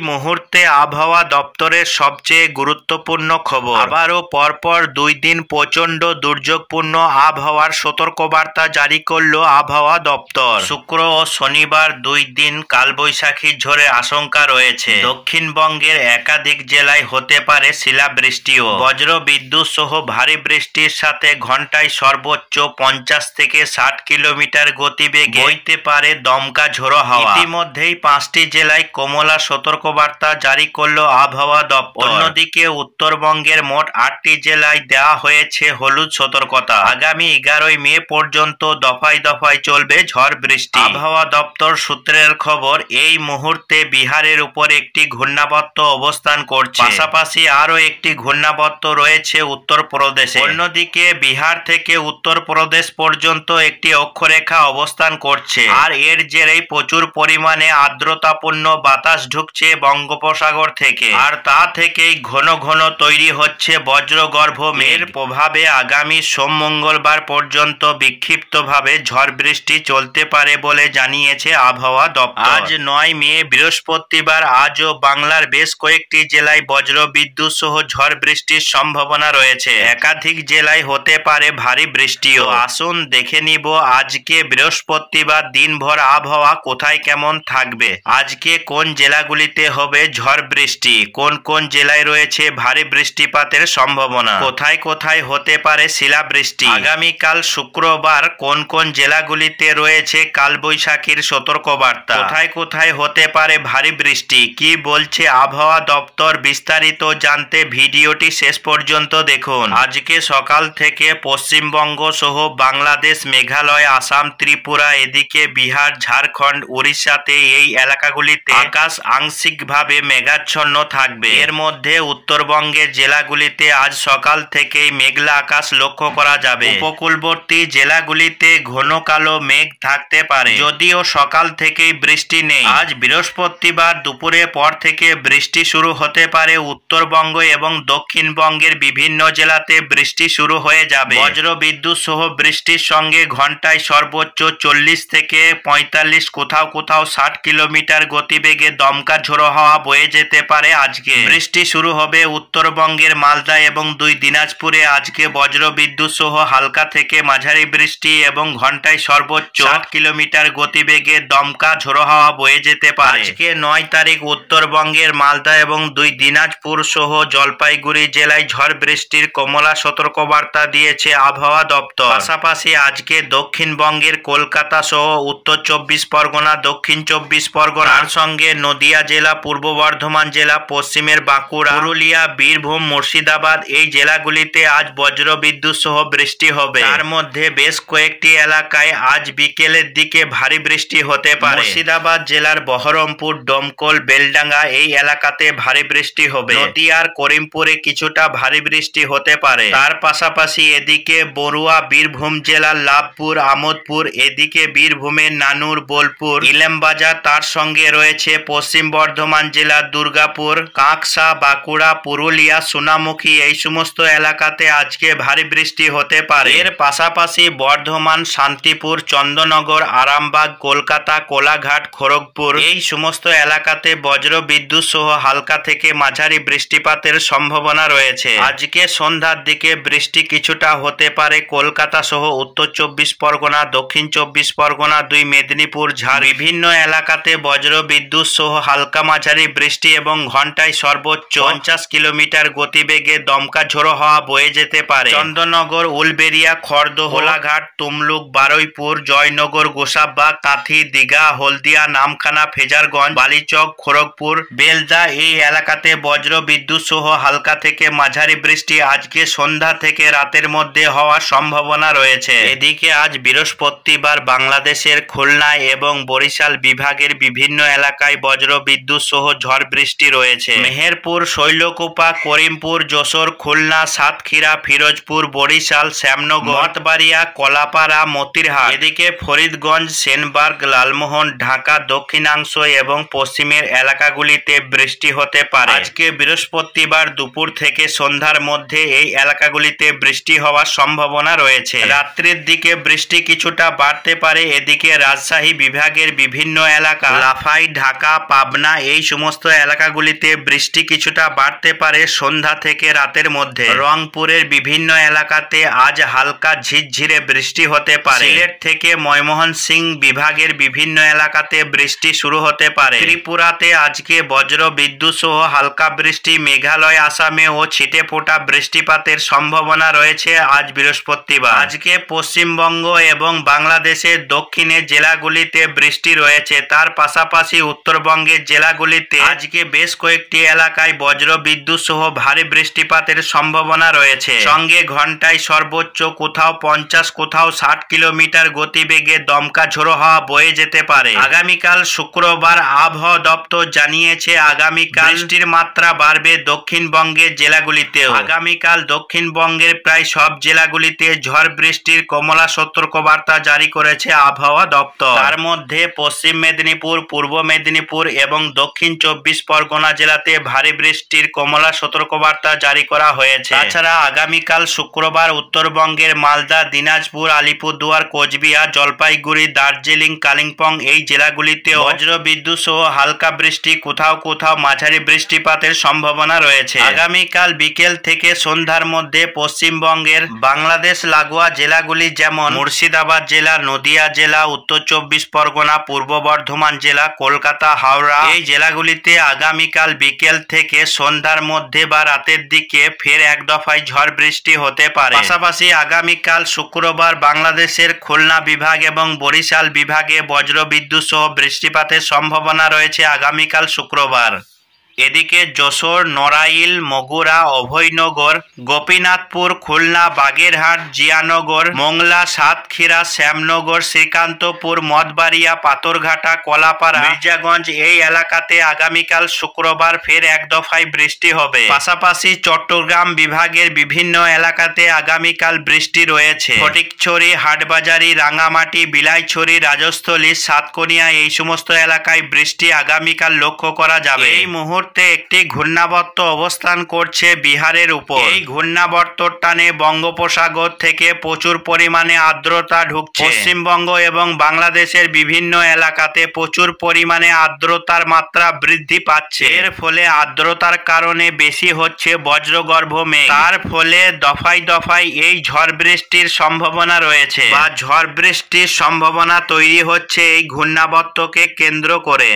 মুহূর্তে আবহাওয়া দপ্তরের সবচেয়ে গুরুত্বপূর্ণ খবর। আবারও পরপর 2 দিন প্রচণ্ড দুর্যোগপূর্ণ আবহাওয়ার সতর্কবার্তা জারি করল আবহাওয়া দপ্তর। শুক্র ও শনিবার 2 দিন কালবৈশাখী ঝড়ের আশঙ্কা রয়েছে। দক্ষিণবঙ্গের একাধিক জেলায় হতে পারে শিলাবৃষ্টিও। বজ্র বিদ্যুৎ সহ ভারী বৃষ্টির সাথে ঘন্টায় সর্বোচ্চ 50 থেকে 60 কিলোমিটার গতিবেগে বইতে পারে দমকা ঝোড়ো হাওয়া। ইতিমধ্যেই 5টি জেলায় কমলা সতর্কবার্তা জারি করল আবহাওয়া দপ্তর। অন্যদিকে উত্তরবঙ্গের মোট 8টি জেলায় দেওয়া হয়েছে হলুদ সতর্কতা। আগামী 11 মে পর্যন্ত দফায় দফায় চলবে ঝড় বৃষ্টি। আবহাওয়া দপ্তর সূত্রের খবর, এই মুহূর্তে বিহারের উপর একটি ঘূর্ণাবর্ত অবস্থান করছে। পাশাপাশি আরও একটি ঘূর্ণাবর্ত রয়েছে উত্তরপ্রদেশে। অন্যদিকে বিহার থেকে উত্তরপ্রদেশ পর্যন্ত একটি অক্ষরেখা অবস্থান করছে। আর এর জেরেই প্রচুর পরিমাণে আর্দ্রতাপূর্ণ বাতাস ঢুকছে বঙ্গোপসাগর থেকে। আর তা থেকেই ঘন ঘন তৈরি হচ্ছে বজ্রগর্ভ মেঘের প্রভাবে আগামী সোম মঙ্গলবার পর্যন্ত বিক্ষিপ্তভাবে ঝড় বৃষ্টি চলতে পারে বলে জানিয়েছে আবহাওয়া দপ্তর। আজ 9 মে বৃহস্পতিবার আজও বাংলার বেশ কয়েকটি জেলায় বজ্র বিদ্যুৎ সহ ঝড় বৃষ্টির সম্ভাবনা রয়েছে। একাধিক জেলায় হতে পারে ভারী বৃষ্টিও। আসুন দেখে নিব আজকে বৃহস্পতিবার দিনভর আবহাওয়া কোথায় কেমন থাকবে। আজকে কোন জেলাগুলিতে হবে ঝড় বৃষ্টি, কোন কোন জেলায় রয়েছে ভারী বৃষ্টিপাতের সম্ভাবনা, কোথায় কোথায় হতে পারে শিলাবৃষ্টি। আগামীকাল শুক্রবার কোন কোন জেলাগুলিতে রয়েছে কালবৈশাখীর সতর্কবার্তা, কোথায় কোথায় হতে পারে ভারী বৃষ্টি, কি বলছে আবহাওয়া দপ্তর, বিস্তারিত জানতে ভিডিওটি শেষ পর্যন্ত দেখুন। আজকে সকাল থেকে পশ্চিমবঙ্গ সহ বাংলাদেশ, মেঘালয়, আসাম, ত্রিপুরা, এদিকে বিহার, ঝাড়খণ্ড, উড়িষ্যাতে এই এলাকাগুলিতে আকাশ আংশিকভাবে মেঘাচ্ছন্ন থাকবে। এর মধ্যে উত্তরবঙ্গের জেলাগুলিতে আজ সকাল থেকেই মেঘলা আকাশ লক্ষ্য করা যাবে। উপকূলবর্তী জেলাগুলিতে ঘন কালো মেঘ থাকতে পারে, যদিও সকাল থেকেই বৃষ্টি নেই। আজ বৃহস্পতিবার দুপুরের পর থেকে বৃষ্টি শুরু হতে পারে। উত্তরবঙ্গ এবং দক্ষিণবঙ্গের বিভিন্ন জেলাতে বৃষ্টি শুরু হয়ে যাবে। বজ্র বিদ্যুৎ সহ বৃষ্টির সঙ্গে ঘন্টায় সর্বোচ্চ 40 থেকে 45, কোথাও কোথাও 60 কিলোমিটার গতিবেগে দমকা ঝোড়ো হাওয়া বয়ে যেতে পারে। আজকে বৃষ্টি শুরু হবে উত্তরবঙ্গের মালদা এবং 2 দিনাজপুরে। আজকে বজ্র বিদ্যুৎ সহ হালকা থেকে মাঝারি বৃষ্টি এবং ঘন্টায় সর্বোচ্চ 60 কিলোমিটার গতিবেগে দমকা ঝোড়ো হাওয়া বয়ে যেতে পারে। আজকে 9 তারিখ উত্তরবঙ্গের মালদা এবং 2 দিনাজপুর সহ জলপাইগুড়ি জেলায় ঝড় বৃষ্টির কমলা সতর্কবার্তা দিয়েছে আবহাওয়া দপ্তর। পাশাপাশি আজকে দক্ষিণবঙ্গের কলকাতা সহ উত্তর 24 পরগনা, দক্ষিণ 24 পরগনার সঙ্গে নদিয়া জেলা, পূর্ব বর্ধমান জেলা, পশ্চিমের বাঁকুড়া, পুরুলিয়া, বীরভূম, মুর্শিদাবাদ এই জেলাগুলিতে আজ বজ্র বিদ্যুৎ সহ বৃষ্টি হবে। তার মধ্যে বেশ কয়েকটি এলাকায় আজ বিকেলের দিকে ভারী বৃষ্টি হতে পারে। মুর্শিদাবাদ জেলার বহরমপুর, ডোমকল, বেলডাঙ্গা এই এলাকাতে ভারী বৃষ্টি হবে। নদিয়ার করিমপুরে কিছুটা ভারী বৃষ্টি হতে পারে। তার পাশাপাশি এদিকে বড়ুয়া, বীরভূম জেলার লাভপুর, আমোদপুর, এদিকে বীরভূমের নানুর, বোলপুর, ইলামবাজার, তার সঙ্গে রয়েছে পশ্চিম বর্ধমান জেলার দুর্গাপুর, কাঁকসা, বাঁকুড়া, পুরুলিয়া, সোনামুখী এই সমস্ত এলাকাতে আজকে ভারী বৃষ্টি হতে পারে। এর পাশাপাশি বর্ধমান, শান্তিপুর, চন্দননগর, আরামবাগ, কলকাতা, কোলাঘাট, খড়গপুর এই সমস্ত এলাকাতে বজ্র বিদ্যুৎ সহ হালকা থেকে মাঝারি বৃষ্টিপাতের সম্ভাবনা রয়েছে। আজকে সন্ধ্যার দিকে বৃষ্টি কিছুটা হতে পারে কলকাতা সহ উত্তর 24 পরগনা, দক্ষিণ 24 পরগনা, 2 মেদিনীপুর, ঝাড় বিভিন্ন এলাকাতে বজ্র বিদ্যুৎ সহ হালকা মাঝারি বৃষ্টি এবং ঘন্টায় সর্বোচ্চ 50 কিলোমিটার গতিবেগে দমকা ঝোড়ো হাওয়া বয়ে যেতে পারে। চন্দননগর, উলবেড়িয়া, খড়দহ, কোলাঘাট, তুমলুক, বারুইপুর, জয়নগর, গোসাবা, কাঁথি, দীঘা, হলদিয়া, নামখানা, ফেজারগঞ্জ, বালিচক, খড়গপুর, বেলদা এই এলাকাতে বজ্র বিদ্যুৎ সহ হালকা থেকে মাঝারি বৃষ্টি আজকে সন্ধ্যা থেকে রাতের মধ্যে হওয়ার সম্ভাবনা রয়েছে। এদিকে আজ বৃহস্পতিবার বাংলাদেশের খুলনা এবং বরিশাল বিভাগের বিভিন্ন এলাকায় বজ্র বিদ্যুৎ সহ ঝড় বৃষ্টি রয়েছে। মেহেরপুর, শৈলকুপা, করিমপুর, যশোর, খুলনা, সাতক্ষীরা, ফিরোজপুর, বরিশাল, শ্যামনগর, মঠবাড়িয়া, কলাপাড়া, মতিরহাট, এদিকে ফরিদগঞ্জ, সেনবার্গ, লালমোহন, ঢাকা দক্ষিণাংশ এবং পশ্চিমের এলাকাগুলিতে বৃষ্টি হতে পারে। আজকে বৃহস্পতিবার দুপুর থেকে সন্ধ্যার মধ্যে এই এলাকাগুলিতে বৃষ্টি হওয়ার সম্ভাবনা রয়েছে। রাত্রির দিকে বৃষ্টি কিছুটা বাড়তে পারে। এদিকে রাজশাহী বিভাগের বিভিন্ন এলাকা, লাফাই, ঢাকা, পাবনা এই সমস্ত এলাকাগুলিতে বৃষ্টি কিছুটা বাড়তে পারে সন্ধ্যা থেকে রাতের মধ্যে। রংপুরের বিভিন্ন এলাকাতে আজ হালকা ঝিরঝিরে বৃষ্টি হতে পারে। সিলেট থেকে ময়মনসিংহ বিভাগের বিভিন্ন এলাকাতে বৃষ্টি শুরু হতে পারে। ত্রিপুরাতে আজকে বজ্র বিদ্যুৎ সহ হালকা বৃষ্টি, মেঘালয়, আসামে ও ছিটেফোঁটা বৃষ্টিপাতের সম্ভাবনা রয়েছে আজ বৃহস্পতিবার। আজকে পশ্চিমবঙ্গ এবং বাংলাদেশের দক্ষিণের জেলাগুলিতে বৃষ্টি রয়েছে। তার পাশাপাশি উত্তরবঙ্গের জেলাগুলিতে আজকে বেশ কয়েকটি এলাকায় বজ্র বিদ্যুৎ সহ ভারী বৃষ্টিপাতের সম্ভাবনা রয়েছে। সঙ্গে ঘন্টায় সর্বোচ্চ কোথাও 50 কোথাও 60 কিলোমিটার গতিবেগে দমকা ঝোড়ো হাওয়া বয়ে যেতে পারে। আগামীকাল শুক্রবার আবহাওয়া দপ্তর জানিয়েছে আগামীকাল বৃষ্টির মাত্রা বাড়বে দক্ষিণবঙ্গের জেলাগুলিতেও। আগামীকাল দক্ষিণবঙ্গের প্রায় সব জেলাগুলিতে ঝড় বৃষ্টির কমলা সতর্কবার্তা জারি করেছে আবহাওয়া দপ্তর। তার মধ্যে পশ্চিম মেদিনীপুর, পূর্ব মেদিনীপুর এবং দক্ষিণ 24 পরগনা জেলাতে ভারী বৃষ্টির কমলা সতর্কবার্তা জারি করা হয়েছে। তাছাড়া আগামীকাল শুক্রবার উত্তরবঙ্গের মালদা, দিনাজপুর, আলিপুরদুয়ার, কোচবিহার, জলপাইগুড়ি, দার্জিলিং, কালিম্পং এই জেলাগুলিতেও বজ্র বিদ্যুৎ সহ হালকা বৃষ্টি, কোথাও কোথাও মাঝারি বৃষ্টিপাতের সম্ভাবনা রয়েছে। আগামীকাল বিকেল থেকে সন্ধ্যার মধ্যে পশ্চিমবঙ্গের বাংলাদেশ লাগোয়া জেলাগুলি যেমন মুর্শিদাবাদ জেলা, নদিয়া জেলা, উত্তর 24 পরগনা, পূর্ব বর্ধমান জেলা, কলকাতা, হাওড়া এই জেলাগুলিতে আগামীকাল বিকেল থেকে সন্ধ্যার মধ্যে বা রাতের দিকে ফের এক দফায় ঝড় বৃষ্টি হতে পারে। পাশাপাশি আগামীকাল শুক্রবার বাংলাদেশের খুলনা বিভাগ এবং বরিশাল বিভাগে বজ্র বিদ্যুৎ সহ বৃষ্টিপাতের সম্ভাবনা রয়েছে আগামীকাল শুক্রবার। এদিকে যশোর, নড়াইল, মগুরা, অভয়নগর, গোপীনাথপুর, খুলনা, বাগেরহাট, জিয়ানগর, মোংলা, সাতক্ষীরা, শ্যামনগর, শ্রীকান্তপুর, মঠবাড়িয়া, পাথরঘাটা, কলাপাড়া, মির্জাগঞ্জ এই এলাকাতে আগামীকাল শুক্রবার ফের এক দফায় বৃষ্টি হবে। পাশাপাশি চট্টগ্রাম বিভাগের বিভিন্ন এলাকাতে আগামীকাল বৃষ্টি রয়েছে। ফটিকছড়ি, হাটবাজারি, রাঙামাটি, বিলাইছড়ি, রাজস্থলী, সাতকনিয়া এই সমস্ত এলাকায় বৃষ্টি আগামীকাল লক্ষ্য করা যাবে। এই মুহূর্তে একটি ঘূর্ণাবর্ত অবস্থান করছে বিহারের উপর। এই ঘূর্ণাবর্তর টানে বঙ্গোপসাগর থেকে প্রচুর পরিমাণে আর্দ্রতা ঢুকছে। পশ্চিমবঙ্গ এবং বাংলাদেশের বিভিন্ন এলাকাতে প্রচুর পরিমাণে আর্দ্রতার মাত্রা বৃদ্ধি পাচ্ছে। এর ফলে আর্দ্রতার কারণে বেশি হচ্ছে বজ্রগর্ভ মেঘ। তার ফলে দফায় দফায় এই ঝড় বৃষ্টির সম্ভাবনা রয়েছে বা ঝড় বৃষ্টির সম্ভাবনা তৈরি হচ্ছে এই ঘূর্ণাবর্তকে কেন্দ্র করে।